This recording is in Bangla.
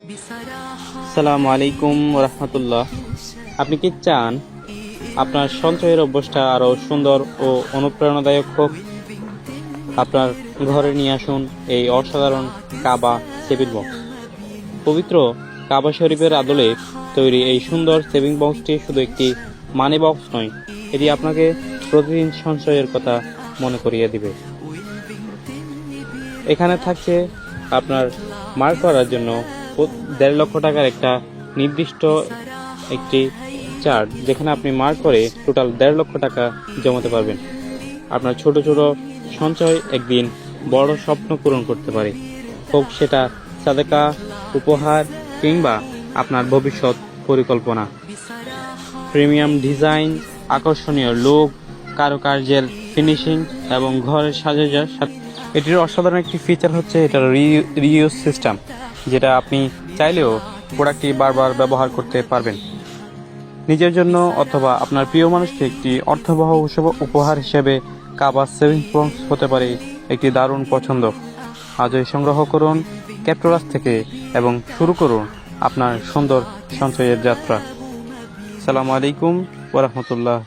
আসসালামু আলাইকুম রহমতুল্লাহ। আপনি কি চান আপনার সঞ্চয়ের অভ্যাসটা আরও সুন্দর ও অনুপ্রেরণাদায়ক হোক? আপনার ঘরে নিয়ে আসুন এই অসাধারণ কাবা সেভিং বক্স। পবিত্র কাবা শরীফের আদলে তৈরি এই সুন্দর সেভিং বক্সটি শুধু একটি মানি বক্স নয়, এটি আপনাকে প্রতিদিন সঞ্চয়ের কথা মনে করিয়ে দিবে। এখানে থাকছে আপনার মার্ক করার জন্য 1.5 লক্ষ টাকার একটা নির্দিষ্ট একটি চার্ট, যেখানে আপনি মার্ক করে টোটাল 1.5 লক্ষ টাকা জমাতে পারবেন। আপনার ছোট ছোট সঞ্চয় একদিন বড় স্বপ্ন পূরণ করতে পারে, হোক সেটা সাদেকা, উপহার কিংবা আপনার ভবিষ্যৎ পরিকল্পনা। প্রিমিয়াম ডিজাইন, আকর্ষণীয় লুক, কারুকার্যের ফিনিশিং এবং ঘরের সাজার সাথে এটির অসাধারণ একটি ফিচার হচ্ছে এটার রিইউজ সিস্টেম, যেটা আপনি চাইলেও প্রোডাক্টটি বারবার ব্যবহার করতে পারবেন। নিজের জন্য অথবা আপনার প্রিয় মানুষকে একটি অর্থবহ উপহার হিসেবে কাবা সেভিংস বক্স হতে পারে একটি দারুণ পছন্দ। আজই সংগ্রহ করুন ক্যাপ্টোরাস থেকে এবং শুরু করুন আপনার সুন্দর সঞ্চয়ের যাত্রা। আসসালামু আলাইকুম ওয়া রাহমাতুল্লাহ।